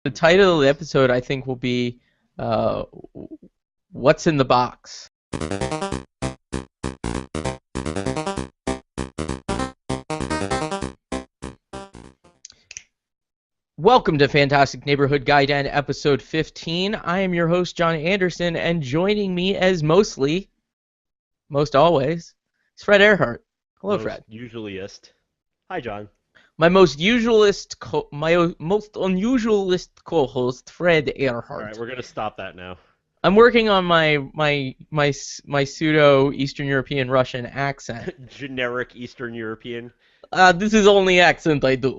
The title of the episode, I think, will be uh, "What's in the Box." Welcome to Fantastic Neighborhood Gaiden, episode 15. I am your host, John Anderson, and joining me, as most always, is Fred Earhart. Hello, Most Fred. usualist. Hi, John. My most unusualist co-host, Fred All right, Earhart. we're gonna stop that now. I'm working on my pseudo Eastern European Russian accent. Generic Eastern European. This is only accent I do.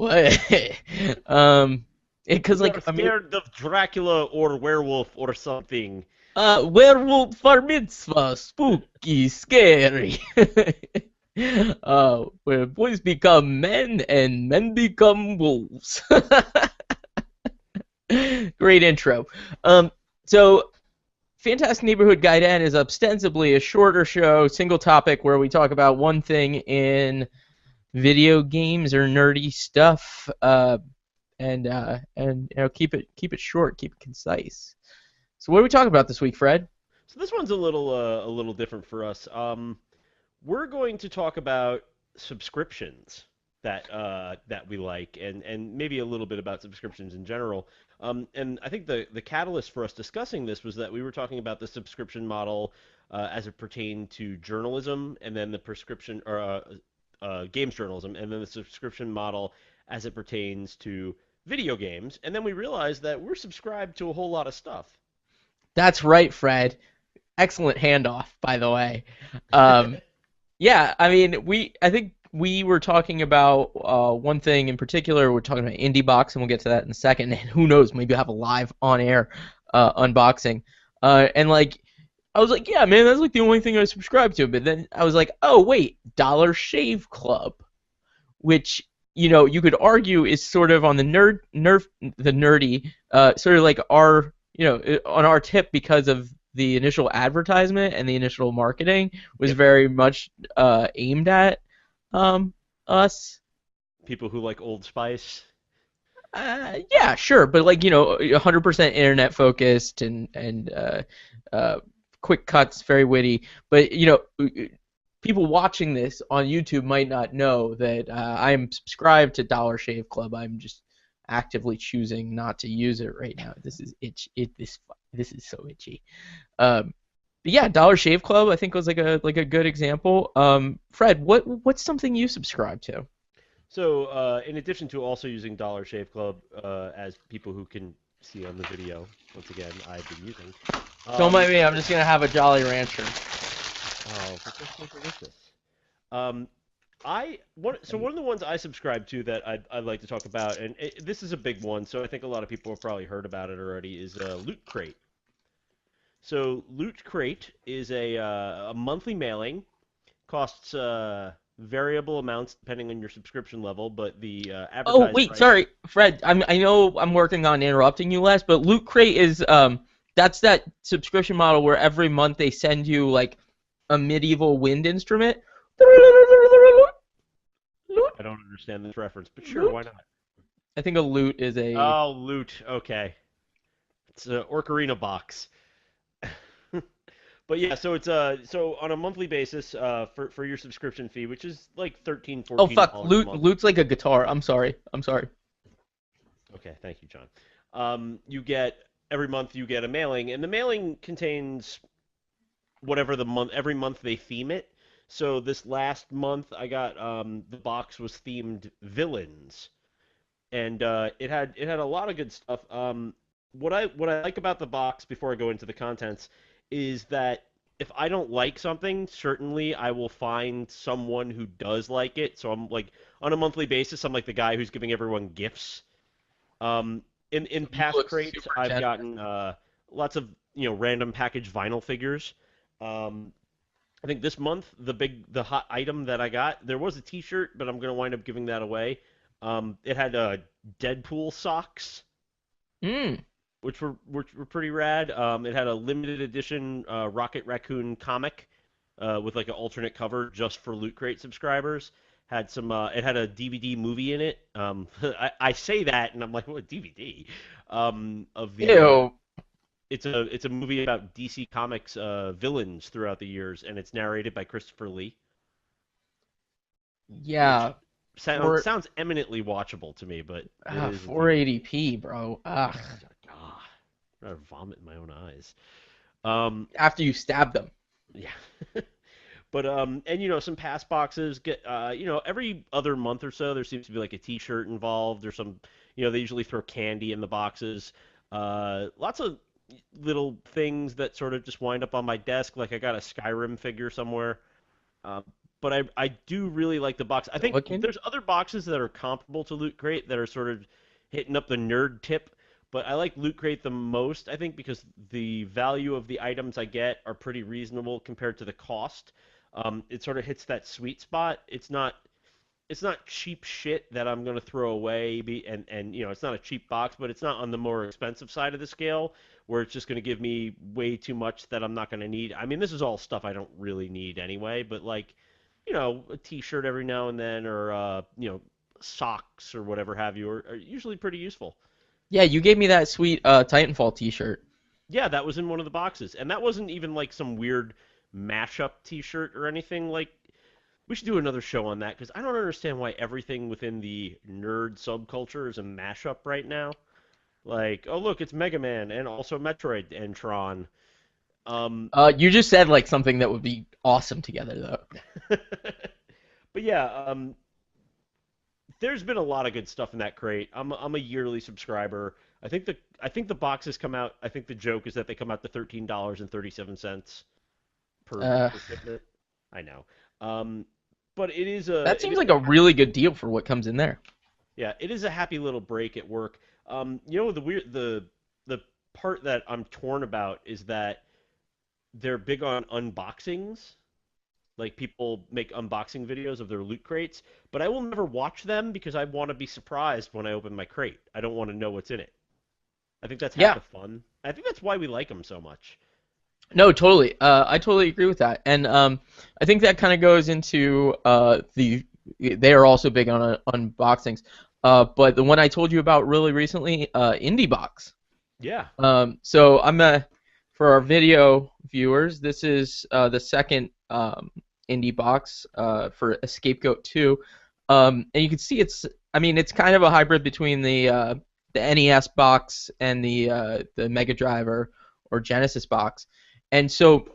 Because We are I mean, scared of Dracula or werewolf or something. werewolf bar mitzvah, spooky, scary. Where boys become men and men become wolves. Great intro. So Fantastic Neighborhood Gaiden is ostensibly a shorter show, single topic where we talk about one thing in video games or nerdy stuff, and keep it short, keep it concise. So what are we talking about this week, Fred? So this one's a little different for us. We're going to talk about subscriptions that we like, and maybe a little bit about subscriptions in general. And I think the catalyst for us discussing this was that we were talking about the subscription model as it pertained to journalism, and then the prescription or games journalism, and then the subscription model as it pertains to video games. And then we realized that we're subscribed to a whole lot of stuff. That's right, Fred. Excellent handoff, by the way. Um, yeah, I mean, I think we were talking about one thing in particular. We're talking about Indie Box, and we'll get to that in a second. And who knows, maybe we'll have a live on-air unboxing. And like, I was like, yeah, man, that's like the only thing I subscribe to. But then I was like, oh wait, Dollar Shave Club, which you could argue is sort of on the nerdy, sort of like our on our tip because of the initial advertisement and the initial marketing was Yep. very much aimed at um, us. People who like Old Spice. Yeah, sure, but like 100% internet focused and uh, quick cuts, very witty. But people watching this on YouTube might not know that I'm subscribed to Dollar Shave Club. I'm just actively choosing not to use it right now. This is itch. This is so itchy. Um, but yeah, Dollar Shave Club I think was like a good example. Fred, what's something you subscribe to? So, in addition to also using Dollar Shave Club as people who can see on the video, once again, I've been using. Don't Um, mind me. I'm just gonna have a Jolly Rancher. oh, for Christmas sake, what is this? Um, one of the ones I subscribe to that I'd like to talk about, and this is a big one, so I think a lot of people have probably heard about it already, is Loot Crate. So Loot Crate is a monthly mailing, costs variable amounts depending on your subscription level, but the Oh advertised wait, price. sorry, Fred. I know I'm working on interrupting you less, but Loot Crate is that's that subscription model where every month they send you like a medieval wind instrument. I don't understand this reference, but sure, why Loot. not? I think a lute is a. Oh, Loot. Okay, it's a Ocarina box. But yeah, so it's so on a monthly basis for your subscription fee, which is like 13 Oh fourteen fuck, dollars a lute month. lute's like a guitar. I'm sorry. I'm sorry. Okay, thank you, John. You get every month you get a mailing, and the mailing contains whatever the month every month they theme it. So this last month I got the box was themed villains, and it had a lot of good stuff. What I like about the box before I go into the contents is that if I don't like something, certainly I will find someone who does like it. So I'm like on a monthly basis, I'm like the guy who's giving everyone gifts. In You past look crates, super I've generous. gotten lots of random package vinyl figures. Um, I think this month the hot item that I got there was a T-shirt, but I'm gonna wind up giving that away. It had Deadpool socks, Mm. which were pretty rad. It had a limited edition Rocket Raccoon comic with like an alternate cover just for Loot Crate subscribers. had some. It had a DVD movie in it. I say that, and I'm like, what DVD? Of the Ew. it's a movie about DC Comics villains throughout the years, and it's narrated by Christopher Lee, which Yeah. For sounds eminently watchable to me, but it is a DVD. 480p, bro. Ugh. Ah, I'd rather vomit in my own eyes. Um, After you stab them. yeah. But and some pass boxes get every other month or so there seems to be like a T-shirt involved or some they usually throw candy in the boxes. Lots of little things that sort of just wind up on my desk. Like I got a Skyrim figure somewhere. Uh, but I do really like the box. I think Looking? there's other boxes that are comparable to Loot Crate that are sort of hitting up the nerd tip, but I like Loot Crate the most, I think, because the value of the items I get are pretty reasonable compared to the cost. It sort of hits that sweet spot. It's not cheap shit that I'm gonna throw away. And it's not a cheap box, but it's not on the more expensive side of the scale where it's just gonna give me way too much that I'm not gonna need. I mean, this is all stuff I don't really need anyway, but like, a T-shirt every now and then, or socks or whatever have you, are usually pretty useful. Yeah, you gave me that sweet Titanfall t-shirt. Yeah, that was in one of the boxes, and that wasn't even like some weird mashup T-shirt or anything. Like, we should do another show on that because I don't understand why everything within the nerd subculture is a mashup right now. Like, oh look, it's Mega Man and also Metroid and Tron. Um, You just said like something that would be awesome together though. but yeah, there's been a lot of good stuff in that crate. I'm a yearly subscriber. I think the boxes come out. I think the joke is that they come out to $13.37 Uh, per shipment. I know. Um, but it is a that it seems is like a a really good deal for what comes in there. Yeah, it is a happy little break at work. The part that I'm torn about is that they're big on unboxings. Like people make unboxing videos of their loot crates, but I will never watch them because I want to be surprised when I open my crate. I don't want to know what's in it. I think that's half Yeah. the fun. I think that's why we like them so much. No, totally. I totally agree with that. And I think that kind of goes into they are also big on unboxings. But the one I told you about really recently, IndieBox. Yeah. So for our video viewers, this is the second indie box for Scapegoat 2. And you can see I mean, it's kind of a hybrid between the NES box and the Mega Drive or Genesis box. And so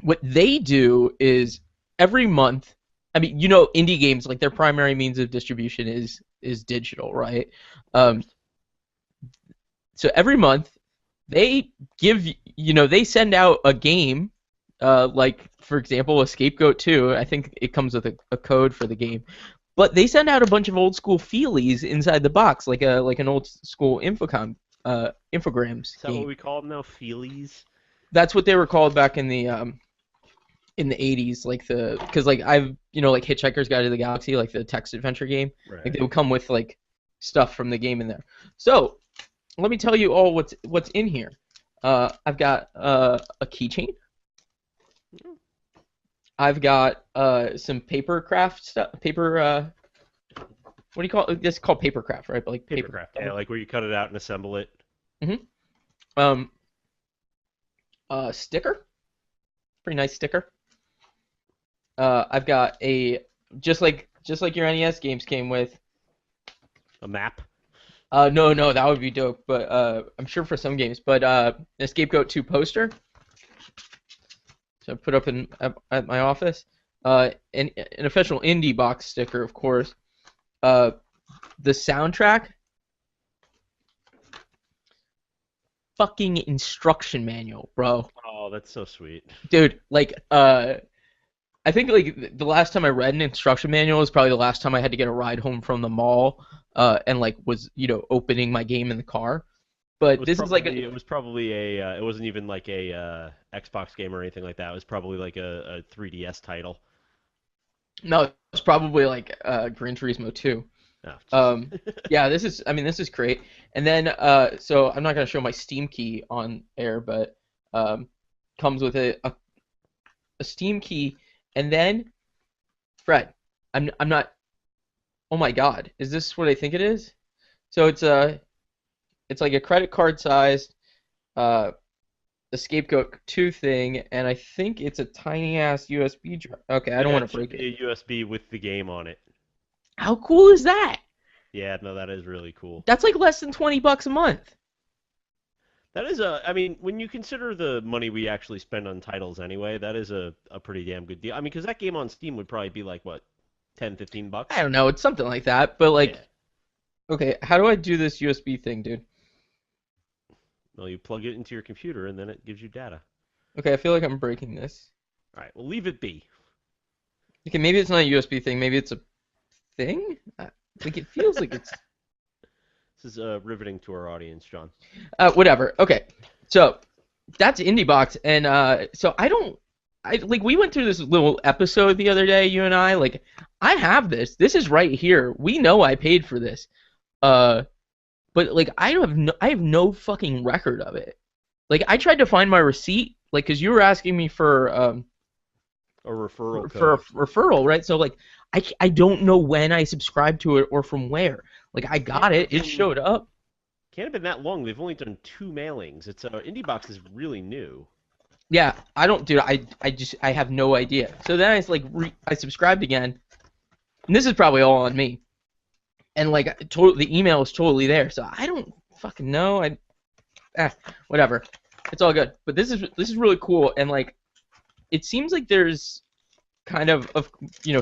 what they do is every month, I mean, indie games, like their primary means of distribution is digital, right? Of Um, course. so every month they they send out a game, like for example, a Scapegoat 2. I think it comes with a code for the game, but they send out a bunch of old school feelies inside the box, like an old school Infogrames Is that what game. we call them now? Feelies? That's what they were called back in the 80s, because like I've like Hitchhiker's Guide to the Galaxy, like the text adventure game, like Right. they would come with like stuff from the game in there. So let me tell you all what's in here. I've got a keychain. I've got some paper craft stuff. Paper. What do you call it? This is called paper craft, right? But like paper Papercraft. craft. Yeah, like where you cut it out and assemble it. Mm-hmm. Um. Sticker. Pretty nice sticker. I've got a just like your NES games came with. A map. No, that would be dope. But I'm sure for some games. But a Scapegoat 2 poster. So I put up at my office. An official indie box sticker, of course. Uh, the soundtrack, fucking instruction manual, bro. Oh, that's so sweet. Dude, like, I think like the last time I read an instruction manual was probably the last time I had to get a ride home from the mall, and like was opening my game in the car. It But was this is like probably it was probably a it wasn't even like a Xbox game or anything like that. It was probably like a 3DS title. no, it's probably like Gran Turismo 2. Oh, jeez. Um, yeah, this is great. And then, so I'm not gonna show my Steam key on air, but um, comes with a Steam key. And then, Fred, I'm not. Oh my God, is this what I think it is? So it's like a credit card sized uh the Scapegoat 2 thing, and I think it's a tiny ass USB drive. Okay, I don't Yeah, want it to should break it. be a USB with the game on it. How cool is that? Yeah, no, that is really cool. That's like less than $20 a month. That is a, I mean, when you consider the money we actually spend on titles anyway, that is a pretty damn good deal. I mean, because that game on Steam would probably be like, what, 10, 15 I bucks? don't know, it's something like that. But like, Yeah. okay, how do I do this USB thing, dude? Well, you plug it into your computer and then it gives you data. Okay, I feel like I'm breaking this. All right, well, leave it be. Okay, maybe it's not a USB thing. Maybe it's a thing. Like it feels like it's This is riveting to our audience, John. whatever. Okay, so that's IndieBox, and so I don't. I like we went through this little episode the other day, you and I. Like, I have this. This is right here. We know I paid for this. Uh, but like I have no fucking record of it. Like I tried to find my receipt, like because you were asking me A referral for a code. referral, right? So like I don't know when I subscribed to it or from where. Like I Can't got have it, it been showed up. can't have been that long. They've only done two mailings. It's IndieBox is really new. Yeah, I don't, dude. I have no idea. So then I subscribed again, and this is probably all on me. And like the email is totally there, so I don't fucking know. Eh, whatever. It's all good. But this is really cool, and like it seems like there's kind of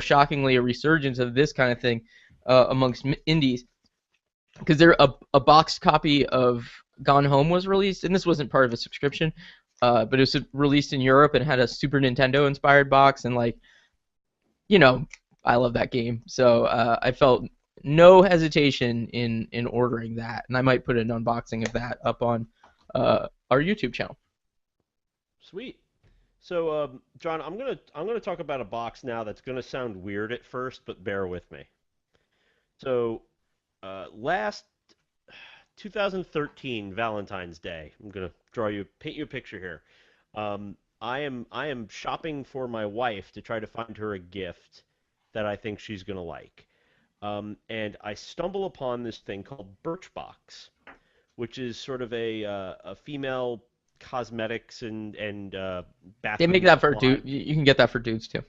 shockingly a resurgence of this kind of thing amongst indies because there a boxed copy of Gone Home was released, and this wasn't part of a subscription, but it was released in Europe and had a Super Nintendo inspired box, and like you know I love that game, so I felt no hesitation in ordering that, and I might put an unboxing of that up on our YouTube channel. Sweet. So, John, I'm gonna talk about a box now that's gonna sound weird at first, but bear with me. So, last 2013 Valentine's Day, I'm gonna paint you a picture here. I am shopping for my wife to try to find her a gift that I think she's gonna like. And I stumble upon this thing called Birchbox, which is sort of a female cosmetics and They make bathroom that for supply. dude. You can get that for dudes too.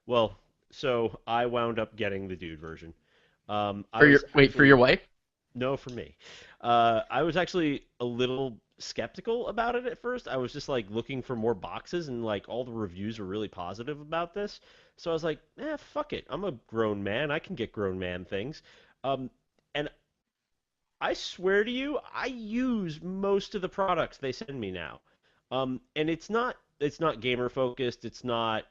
Well, so I wound up getting the dude version. I For your was wait for your actually wife. no for me. I was actually a little skeptical about it at first. I was just like looking for more boxes, and like all the reviews were really positive about this. So I was like, fuck it. I'm a grown man. I can get grown man things. Um, and I swear to you, I use most of the products they send me now. And it's not gamer focused. It's not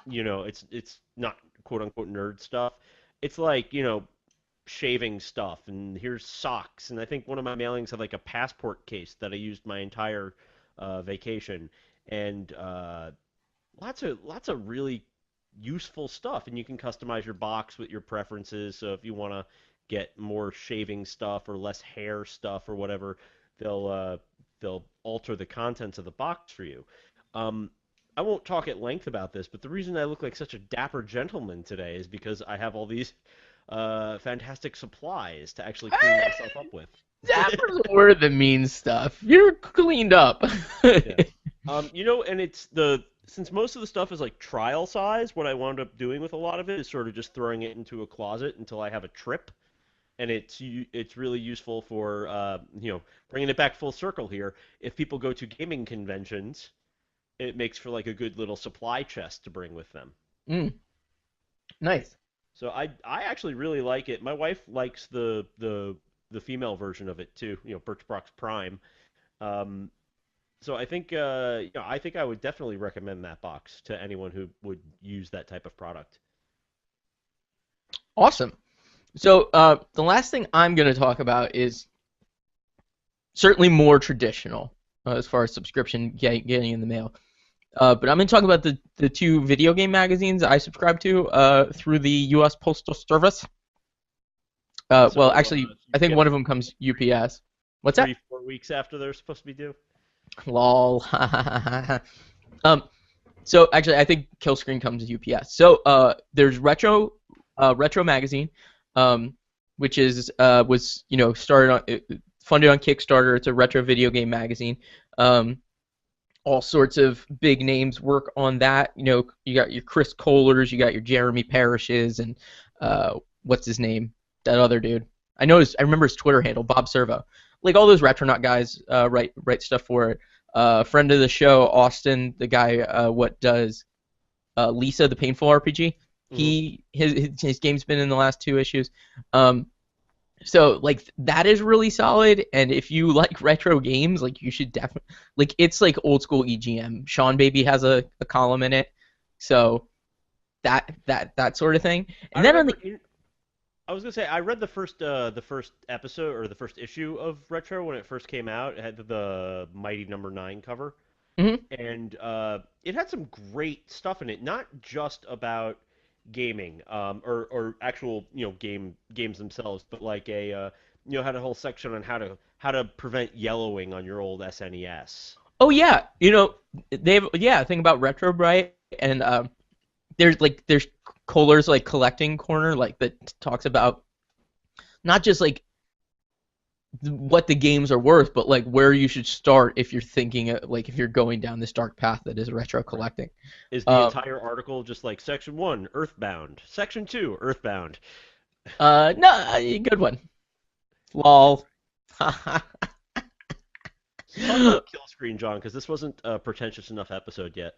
it's not quote unquote nerd stuff. It's like shaving stuff, and here's socks, and I think one of my mailings had like a passport case that I used my entire vacation, and lots of really useful stuff, and you can customize your box with your preferences. So if you want to get more shaving stuff or less hair stuff or whatever, they'll uh, they'll alter the contents of the box for you. Um, I won't talk at length about this, but the reason I look like such a dapper gentleman today is because I have all these fantastic supplies to actually clean myself up with. Dapper's a word that means stuff. You're cleaned up. Yeah. And it's the since most of the stuff is like trial size, what I wound up doing with a lot of it is sort of just throwing it into a closet until I have a trip, and it's really useful for bringing it back full circle here. If people go to gaming conventions, it makes for like a good little supply chest to bring with them. Mm, nice. So I actually really like it. My wife likes the female version of it too. Birchbox Prime. Um, so I think I would definitely recommend that box to anyone who would use that type of product. Awesome. So the last thing I'm going to talk about is certainly more traditional as far as subscription getting in the mail. But I'm going to talk about the two video game magazines I subscribe to through the U.S. Postal Service. Well, So actually, you I think get one of them them comes UPS. What's that? 3 4 weeks after they're supposed to be due. Lol. um, so actually, I think Killscreen comes UPS. So there's Retro Retro Magazine, um, which is was started on funded on Kickstarter. It's a retro video game magazine. Um, all sorts of big names work on that. You got your Chris Kohlers, you got your Jeremy Parishes, and what's his name? That other dude. I remember his Twitter handle, Bob Servo. Like all those Retronaut guys write stuff for it. Friend of the show, Austin, the guy what does Lisa the Painful RPG. Hmm. His game's been in the last two issues. Um, so like that is really solid, and if you like retro games, like you should definitely like it's like old school EGM. Sean Baby has a column in it, so that sort of thing. I And then on the remember. I was gonna say I read the first episode or the first issue of Retro when it first came out. It had the Mighty Number 9 cover, mhm. and it had some great stuff in it. Not just about gaming, or actual games themselves, but like had a whole section on how to prevent yellowing on your old SNES. Oh yeah, they've yeah, think about Retro Bright, and there's Kohler's like collecting corner like that talks about not just like what the games are worth, but like where you should start if you're thinking like if you're going down this dark path that is retro Right. collecting. Is the Um, entire article just like Section 1, Earthbound, Section 2, Earthbound? no, good one. Lol. So talk about kill screen, John, because this wasn't a pretentious enough episode yet.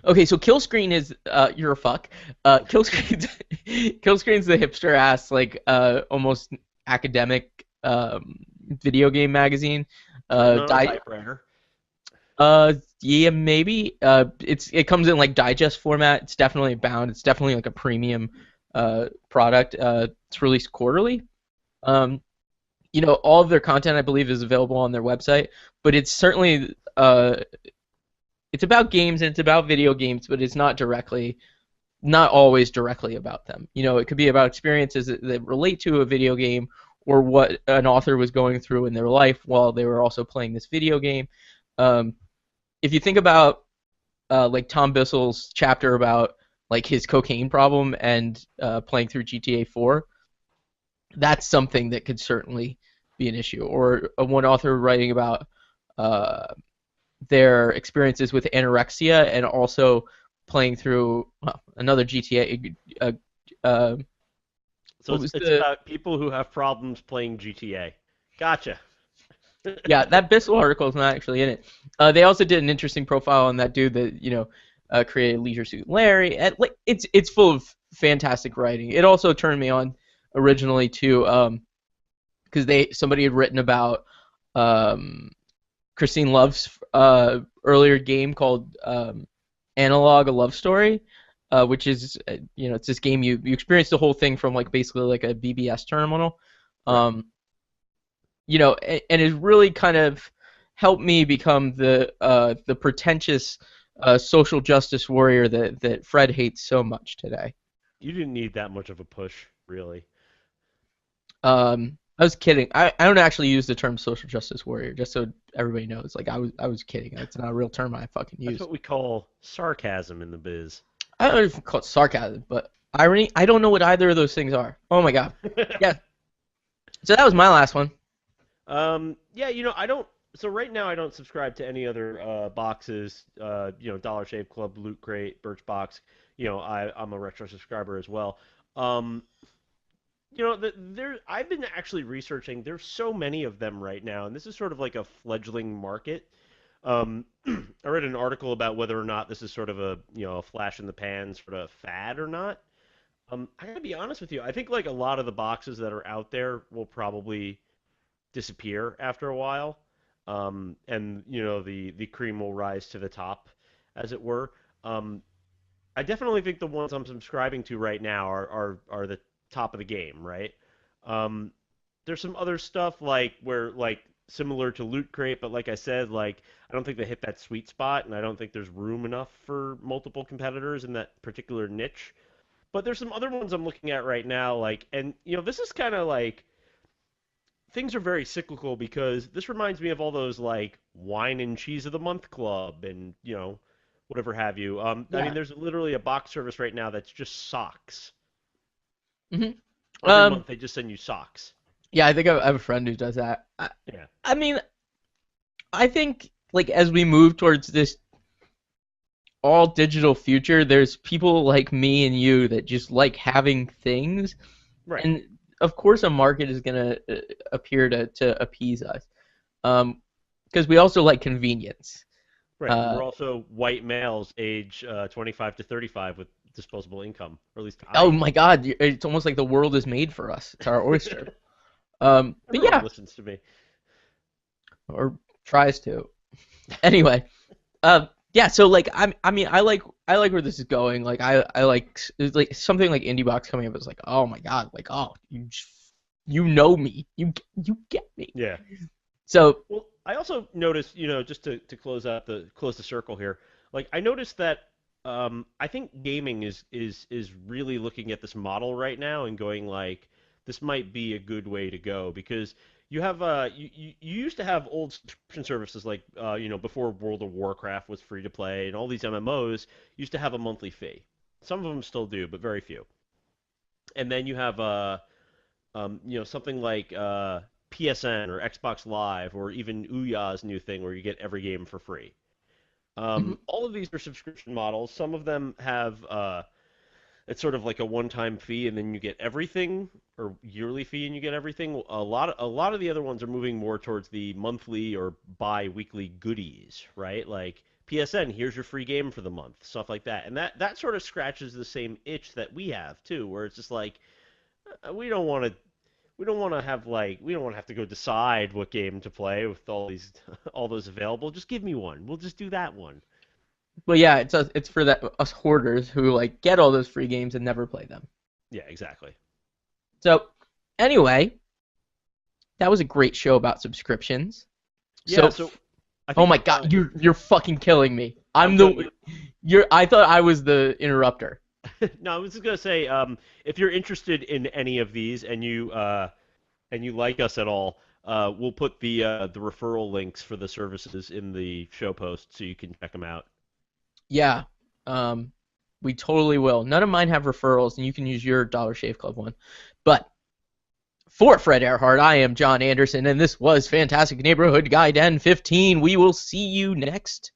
Okay, so kill screen is you're a fuck. Kill screen's kill screen's the hipster ass like almost academic video game magazine. It's written on a Di typewriter. yeah, maybe. It comes in like digest format. It's definitely bound. It's definitely like a premium product. It's released quarterly. Um, all of their content I believe is available on their website, but it's certainly it's about games and it's about video games, but it's not always directly about them. It could be about experiences that relate to a video game or what an author was going through in their life while they were also playing this video game. Um, if you think about like Tom Bissell's chapter about like his cocaine problem and playing through GTA 4, that's something that could certainly be an issue. Or one author writing about uh, their experiences with anorexia and also playing through another GTA. So What it's was it's the about people who have problems playing GTA. Gotcha. Yeah, that Bissell article is not actually in it. They also did an interesting profile on that dude that created Leisure Suit Larry. And, like it's full of fantastic writing. It also turned me on originally to because somebody had written about um, Christine Love's earlier game called Analog: A Love Story, which is it's this game you experience the whole thing from like basically like a BBS terminal. Right. Um, and it really kind of helped me become the pretentious social justice warrior that Fred hates so much today. You didn't need that much of a push, really. I was kidding. I don't actually use the term social justice warrior, just so everybody knows. Like I was kidding. It's not a real term I fucking That's use. what we call sarcasm in the biz. I don't know if you call it sarcasm, but irony. I don't know what either of those things are. Oh my god. Yeah. So that was my last one. Yeah, I don't. So right now, I don't subscribe to any other boxes. Dollar Shave Club, Loot Crate, Birchbox. I'm a retro subscriber as well. Um, I've been actually researching. There's so many of them right now, and this is sort of like a fledgling market. I read an article about whether or not this is sort of a flash in the pan sort of fad or not. I gotta be honest with you. I think like a lot of the boxes that are out there will probably disappear after a while, and the cream will rise to the top, as it were. Um, I definitely think the ones I'm subscribing to right now are the top of the game, right? Um, there's some other stuff like where like similar to Loot Crate, but like I said, like I don't think they hit that sweet spot, and I don't think there's room enough for multiple competitors in that particular niche. But there's some other ones I'm looking at right now, like, and this is kind of like things are very cyclical because this reminds me of all those like wine and cheese of the month club and whatever have you. I mean, Yeah. there's literally a box service right now that's just socks. Hmm. Every Um, month they just send you socks. yeah, I think I have a friend who does that. Yeah. I mean, I think like as we move towards this all digital future, there's people like me and you that just like having things, Right. and of course a market is gonna appear to appease us. Because we also like convenience. Right. And Uh, we're also white males age 25 to 35 with disposable income, or at least oh I. my God, it's almost like the world is made for us. It's our oyster. But Everyone yeah, listens to me. or tries to. Anyway, yeah. So like, I mean, I like where this is going. Like, I like it's like something like Indie Box coming up is like, oh my God, like, oh, you know me, you get me. Yeah. So, Well, I also noticed, just to close the circle here, like I noticed that I think gaming is really looking at this model right now and going like this might be a good way to go because you used to have old subscription services like before World of Warcraft was free to play and all these MMOs used to have a monthly fee. Some of them still do, but very few. And then you have something like PSN or Xbox Live or even Ouya's new thing where you get every game for free. mhm. All of these are subscription models. Some of them have it's sort of like a one-time fee and then you get everything, or yearly fee and you get everything. A lot of the other ones are moving more towards the monthly or bi-weekly goodies, right? Like PSN, here's your free game for the month, stuff like that. And that sort of scratches the same itch that we have too, where it's just like we don't want to we don't want to have to go decide what game to play with all these all those available. Just give me one. We'll just do that one. Well, yeah, it's for that us hoarders who like get all those free games and never play them. Yeah, exactly. So, anyway, that was a great show about subscriptions. Yeah, So, so I oh think my God, you're fucking killing me. I'm I'm done. the you're. I thought I was the interrupter. No, I was just gonna say, if you're interested in any of these and you like us at all, we'll put the referral links for the services in the show post so you can check them out. Yeah, um, we totally will. None of mine have referrals, and you can use your Dollar Shave Club one. But for Fred Earhart, I am John Anderson, and this was Fantastic Neighborhood Gaiden 15. We will see you next